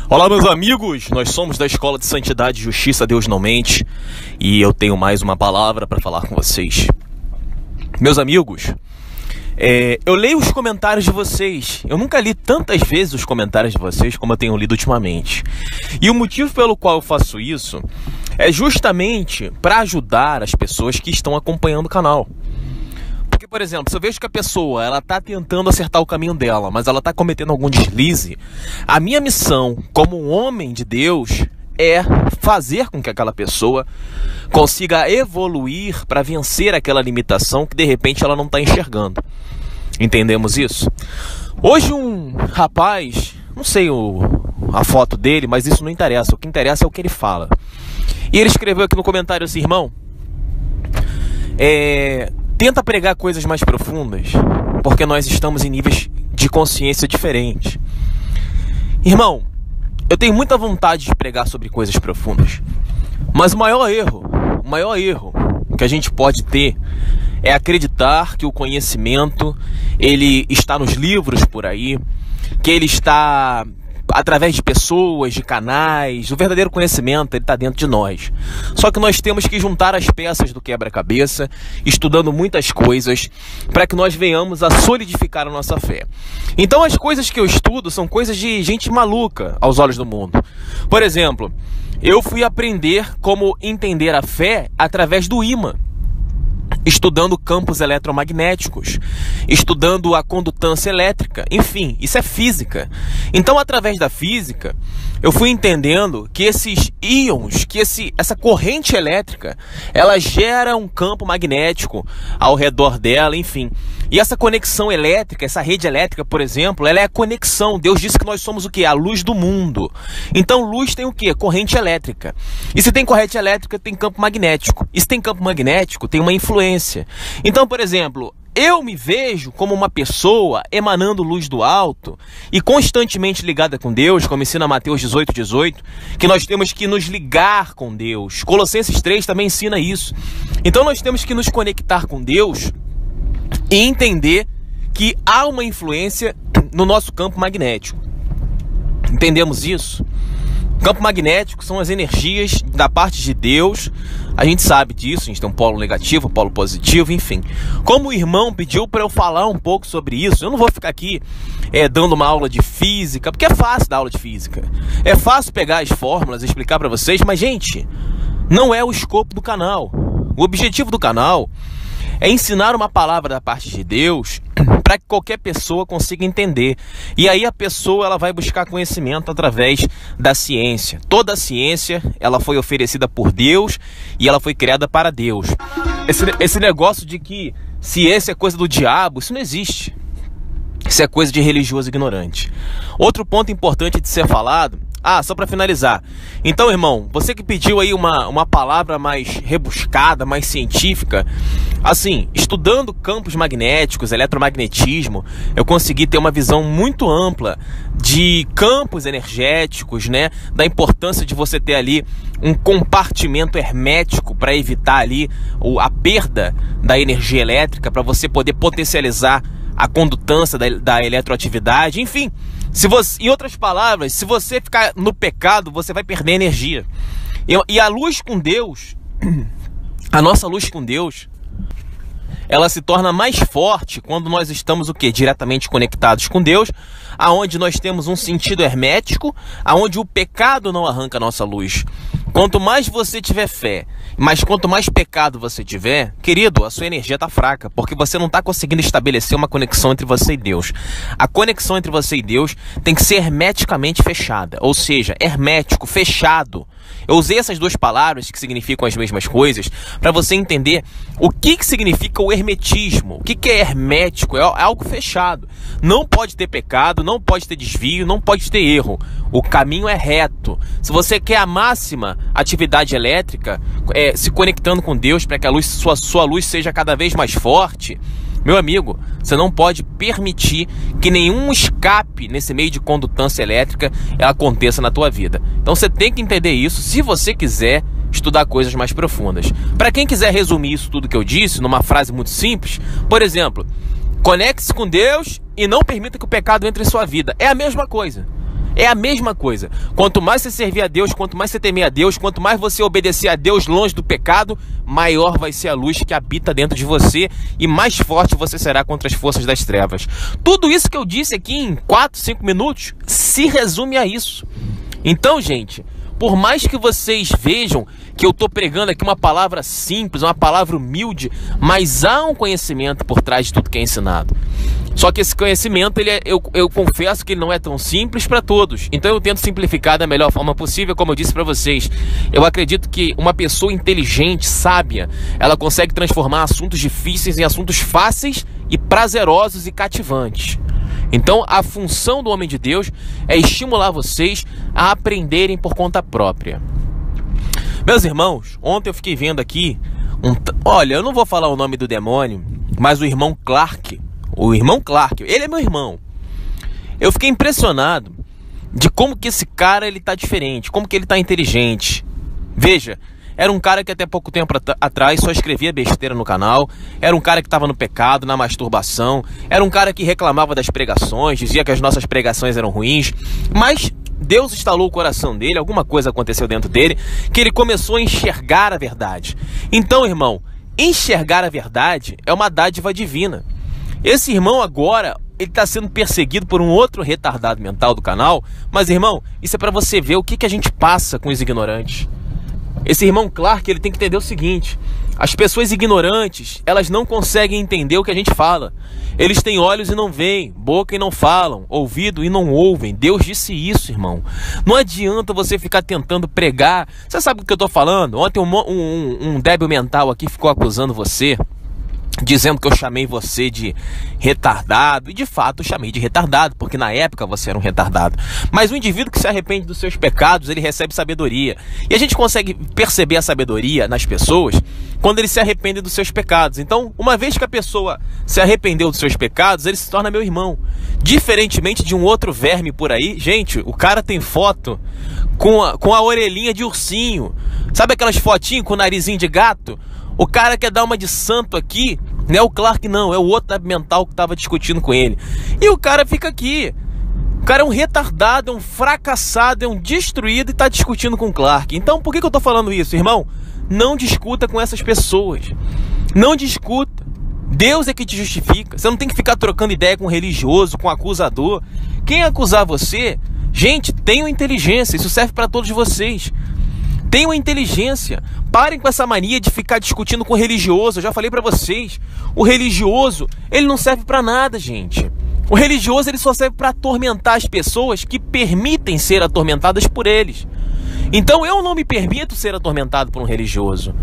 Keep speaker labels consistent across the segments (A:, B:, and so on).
A: Olá, meus amigos, nós somos da Escola de Santidade e Justiça, Deus não mente, e eu tenho mais uma palavra para falar com vocês. Meus amigos, eu leio os comentários de vocês. Eu nunca li tantas vezes os comentários de vocês como eu tenho lido ultimamente. E o motivo pelo qual eu faço isso é justamente para ajudar as pessoas que estão acompanhando o canal. Porque, por exemplo, se eu vejo que a pessoa ela está tentando acertar o caminho dela, mas ela está cometendo algum deslize, a minha missão como um homem de Deus é fazer com que aquela pessoa consiga evoluir para vencer aquela limitação que de repente ela não está enxergando. Entendemos isso? Hoje um rapaz, não sei a foto dele, mas isso não interessa. O que interessa é o que ele fala. E ele escreveu aqui no comentário assim: irmão, tenta pregar coisas mais profundas, porque nós estamos em níveis de consciência diferentes. Irmão, eu tenho muita vontade de pregar sobre coisas profundas, mas o maior erro que a gente pode ter é acreditar que o conhecimento ele está nos livros por aí, que ele está através de pessoas, de canais. O verdadeiro conhecimento ele está dentro de nós. Só que nós temos que juntar as peças do quebra-cabeça, estudando muitas coisas, para que nós venhamos a solidificar a nossa fé. Então as coisas que eu estudo são coisas de gente maluca aos olhos do mundo. Por exemplo, eu fui aprender como entender a fé através do ímã, estudando campos eletromagnéticos, estudando a condutância elétrica, enfim, isso é física. Então, através da física, eu fui entendendo que esses íons, que essa corrente elétrica, ela gera um campo magnético ao redor dela, enfim. E essa conexão elétrica, essa rede elétrica, por exemplo, ela é a conexão. Deus disse que nós somos o quê? A luz do mundo. Então, luz tem o quê? Corrente elétrica. E se tem corrente elétrica, tem campo magnético. E se tem campo magnético, tem uma influência. Então, por exemplo, eu me vejo como uma pessoa emanando luz do alto e constantemente ligada com Deus, como ensina Mateus 18:18, que nós temos que nos ligar com Deus. Colossenses 3 também ensina isso. Então nós temos que nos conectar com Deus e entender que há uma influência no nosso campo magnético. Entendemos isso? O campo magnético são as energias da parte de Deus. A gente sabe disso, a gente tem um polo negativo, um polo positivo, enfim. Como o irmão pediu para eu falar um pouco sobre isso, eu não vou ficar aqui dando uma aula de física, porque é fácil dar aula de física. É fácil pegar as fórmulas e explicar para vocês, mas, gente, não é o escopo do canal. O objetivo do canal é ensinar uma palavra da parte de Deus para que qualquer pessoa consiga entender. E aí a pessoa ela vai buscar conhecimento através da ciência. Toda a ciência ela foi oferecida por Deus e ela foi criada para Deus. Esse negócio de que ciência é coisa do diabo, isso não existe. Isso é coisa de religioso ignorante. Outro ponto importante de ser falado, só para finalizar. Então, irmão, você que pediu aí uma palavra mais rebuscada, mais científica, assim, estudando campos magnéticos, eletromagnetismo, eu consegui ter uma visão muito ampla de campos energéticos, né? Da importância de você ter ali um compartimento hermético para evitar ali a perda da energia elétrica, para você poder potencializar a condutância da eletroatividade, enfim. Em outras palavras, se você ficar no pecado, você vai perder energia. E a luz com Deus, a nossa luz com Deus, ela se torna mais forte quando nós estamos o quê? Diretamente conectados com Deus, aonde nós temos um sentido hermético, aonde o pecado não arranca a nossa luz. Quanto mais você tiver fé, mas quanto mais pecado você tiver, querido, a sua energia está fraca, porque você não está conseguindo estabelecer uma conexão entre você e Deus. A conexão entre você e Deus tem que ser hermeticamente fechada, ou seja, hermético, fechado. Eu usei essas duas palavras que significam as mesmas coisas para você entender o que significa o hermetismo. O que é hermético? É algo fechado. Não pode ter pecado, não pode ter desvio, não pode ter erro. O caminho é reto. Se você quer a máxima atividade elétrica, se conectando com Deus para que sua luz seja cada vez mais forte, meu amigo, você não pode permitir que nenhum escape nesse meio de condutância elétrica aconteça na tua vida. Então você tem que entender isso se você quiser estudar coisas mais profundas. Para quem quiser resumir isso tudo que eu disse numa frase muito simples, por exemplo, conecte-se com Deus e não permita que o pecado entre em sua vida. É a mesma coisa. É a mesma coisa. Quanto mais você servir a Deus, quanto mais você temer a Deus, quanto mais você obedecer a Deus longe do pecado, maior vai ser a luz que habita dentro de você e mais forte você será contra as forças das trevas. Tudo isso que eu disse aqui em 4, 5 minutos se resume a isso. Então, gente, por mais que vocês vejam que eu estou pregando aqui uma palavra simples, uma palavra humilde, mas há um conhecimento por trás de tudo que é ensinado. Só que esse conhecimento, eu confesso que ele não é tão simples para todos. Então eu tento simplificar da melhor forma possível, como eu disse para vocês. Eu acredito que uma pessoa inteligente, sábia, ela consegue transformar assuntos difíceis em assuntos fáceis e prazerosos e cativantes. Então a função do homem de Deus é estimular vocês a aprenderem por conta própria. Meus irmãos, ontem eu fiquei vendo aqui, olha, eu não vou falar o nome do demônio, mas o irmão Clark, ele é meu irmão. Eu fiquei impressionado de como que esse cara ele tá diferente, como que ele tá inteligente. Veja, era um cara que até pouco tempo atrás só escrevia besteira no canal, era um cara que estava no pecado, na masturbação, era um cara que reclamava das pregações, dizia que as nossas pregações eram ruins, mas Deus instalou o coração dele, alguma coisa aconteceu dentro dele, que ele começou a enxergar a verdade. Então, irmão, enxergar a verdade é uma dádiva divina. Esse irmão agora, ele está sendo perseguido por um outro retardado mental do canal, mas, irmão, isso é para você ver o que a gente passa com os ignorantes. Esse irmão Clark, ele tem que entender o seguinte: as pessoas ignorantes, elas não conseguem entender o que a gente fala. Eles têm olhos e não veem, boca e não falam, ouvido e não ouvem. Deus disse isso, irmão. Não adianta você ficar tentando pregar. Você sabe do que eu tô falando? Ontem um débil mental aqui ficou acusando você, dizendo que eu chamei você de retardado. E de fato eu chamei de retardado, porque na época você era um retardado. Mas o indivíduo que se arrepende dos seus pecados, ele recebe sabedoria. E a gente consegue perceber a sabedoria nas pessoas quando eles se arrependem dos seus pecados. Então, uma vez que a pessoa se arrependeu dos seus pecados, ele se torna meu irmão. Diferentemente de um outro verme por aí. Gente, o cara tem foto com a orelhinha de ursinho. Sabe aquelas fotinhas com o narizinho de gato? O cara quer dar uma de santo aqui, não é o Clark não, é o outro mental que estava discutindo com ele. E o cara fica aqui. O cara é um retardado, é um fracassado, é um destruído e está discutindo com o Clark. Então por que eu estou falando isso, irmão? Não discuta com essas pessoas. Não discuta. Deus é que te justifica. Você não tem que ficar trocando ideia com o religioso, com o acusador. Quem acusar você, gente, tenham inteligência. Isso serve para todos vocês. Tenham inteligência. Parem com essa mania de ficar discutindo com o religioso. Eu já falei pra vocês. O religioso, ele não serve pra nada, gente. O religioso, ele só serve pra atormentar as pessoas que permitem ser atormentadas por eles. Então eu não me permito ser atormentado por um religioso.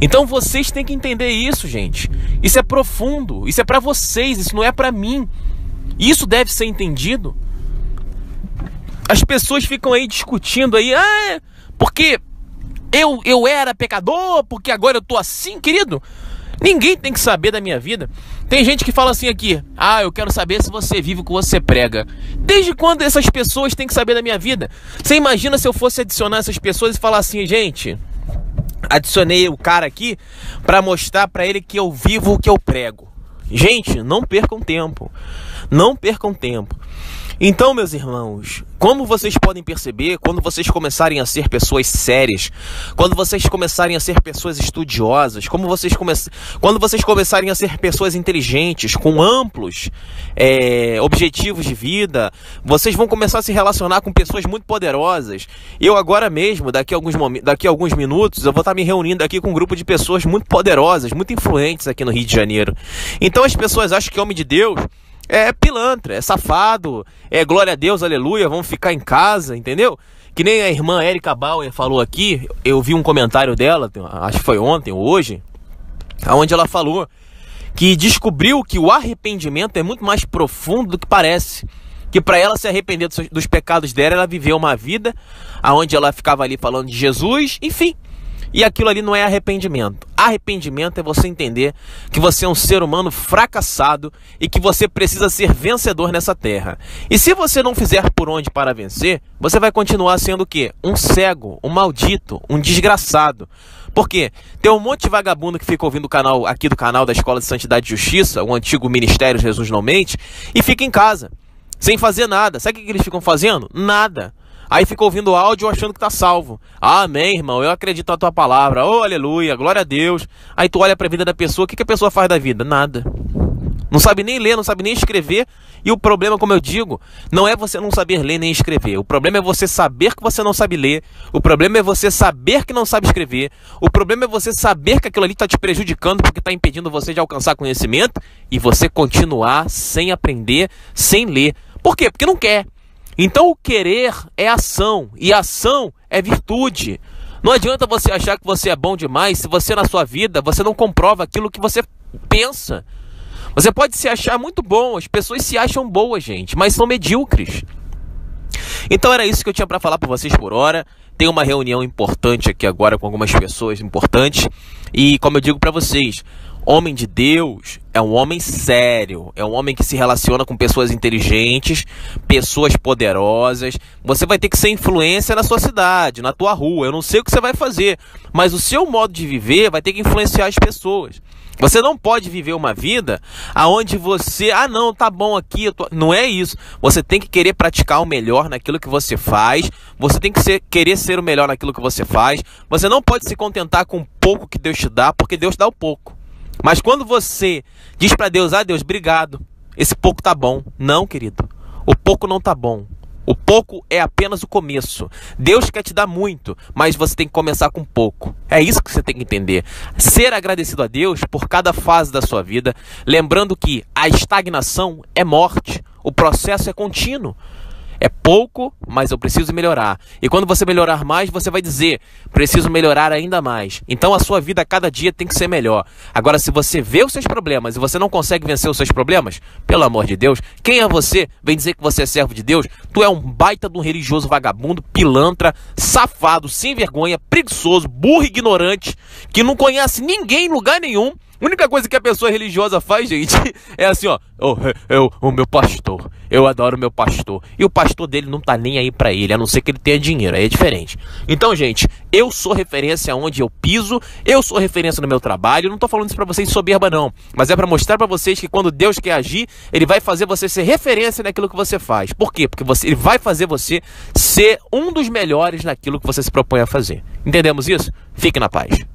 A: Então vocês têm que entender isso, gente. Isso é profundo. Isso é pra vocês. Isso não é pra mim. Isso deve ser entendido. As pessoas ficam aí discutindo aí. Porque eu era pecador, porque agora eu tô assim, querido. Ninguém tem que saber da minha vida. Tem gente que fala assim aqui: eu quero saber se você vive o que você prega. Desde quando essas pessoas têm que saber da minha vida? Você imagina se eu fosse adicionar essas pessoas e falar assim: gente, adicionei o cara aqui para mostrar para ele que eu vivo o que eu prego. Gente, não percam tempo. Não percam tempo. Então, meus irmãos, como vocês podem perceber, quando vocês começarem a ser pessoas sérias, quando vocês começarem a ser pessoas estudiosas, quando vocês começarem a ser pessoas inteligentes, com amplos objetivos de vida, vocês vão começar a se relacionar com pessoas muito poderosas. Eu agora mesmo, daqui a alguns minutos, eu vou estar me reunindo aqui com um grupo de pessoas muito poderosas, muito influentes aqui no Rio de Janeiro. Então as pessoas acham que homem de Deus é pilantra, é safado, é glória a Deus, aleluia, vamos ficar em casa, entendeu? Que nem a irmã Érica Bauer falou aqui, eu vi um comentário dela, acho que foi ontem ou hoje, onde ela falou que descobriu que o arrependimento é muito mais profundo do que parece. Que para ela se arrepender dos pecados dela, ela viveu uma vida onde ela ficava ali falando de Jesus, enfim. E aquilo ali não é arrependimento. Arrependimento é você entender que você é um ser humano fracassado e que você precisa ser vencedor nessa terra. E se você não fizer por onde para vencer, você vai continuar sendo o quê? Um cego, um maldito, um desgraçado. Por quê? Tem um monte de vagabundo que fica ouvindo do canal da Escola de Santidade e Justiça, o antigo Ministério Jesus Não Mente, e fica em casa. sem fazer nada. Sabe o que eles ficam fazendo? Nada. Aí fica ouvindo áudio achando que tá salvo. Amém, irmão, eu acredito na tua palavra. Oh, aleluia, glória a Deus. Aí tu olha pra vida da pessoa, o que a pessoa faz da vida? Nada. Não sabe nem ler, não sabe nem escrever. E o problema, como eu digo, não é você não saber ler nem escrever. O problema é você saber que você não sabe ler. O problema é você saber que não sabe escrever. O problema é você saber que aquilo ali está te prejudicando porque está impedindo você de alcançar conhecimento e você continuar sem aprender, sem ler. Por quê? Porque não quer. Então o querer é ação e ação é virtude. Não adianta você achar que você é bom demais se você na sua vida você não comprova aquilo que você pensa. Você pode se achar muito bom, as pessoas se acham boas, gente, mas são medíocres. Então era isso que eu tinha para falar para vocês por hora. Tem uma reunião importante aqui agora com algumas pessoas importantes. E como eu digo para vocês, homem de Deus é um homem sério, é um homem que se relaciona com pessoas inteligentes, pessoas poderosas. Você vai ter que ser influência na sua cidade, na tua rua. Eu não sei o que você vai fazer, mas o seu modo de viver vai ter que influenciar as pessoas. Você não pode viver uma vida aonde você, não, tá bom aqui, não é isso. Você tem que querer praticar o melhor naquilo que você faz. Você tem que querer ser o melhor naquilo que você faz. Você não pode se contentar com o pouco que Deus te dá, porque Deus dá o pouco. Mas quando você diz para Deus, Deus, obrigado, esse pouco tá bom. Não, querido, o pouco não tá bom. O pouco é apenas o começo. Deus quer te dar muito, mas você tem que começar com pouco. É isso que você tem que entender. Ser agradecido a Deus por cada fase da sua vida, lembrando que a estagnação é morte. O processo é contínuo. É pouco, mas eu preciso melhorar. E quando você melhorar mais, você vai dizer, preciso melhorar ainda mais. Então a sua vida a cada dia tem que ser melhor. Agora, se você vê os seus problemas e você não consegue vencer os seus problemas, pelo amor de Deus, quem é você? Vem dizer que você é servo de Deus? Tu é um baita de um religioso vagabundo, pilantra, safado, sem vergonha, preguiçoso, burro e ignorante, que não conhece ninguém em lugar nenhum. A única coisa que a pessoa religiosa faz, gente, é assim, o meu pastor, eu adoro o meu pastor. E o pastor dele não tá nem aí pra ele, a não ser que ele tenha dinheiro, aí é diferente. Então, gente, eu sou referência onde eu piso, eu sou referência no meu trabalho. Eu não tô falando isso pra vocês de soberba, não. Mas é pra mostrar pra vocês que quando Deus quer agir, Ele vai fazer você ser referência naquilo que você faz. Por quê? Porque Ele vai fazer você ser um dos melhores naquilo que você se propõe a fazer. Entendemos isso? Fique na paz.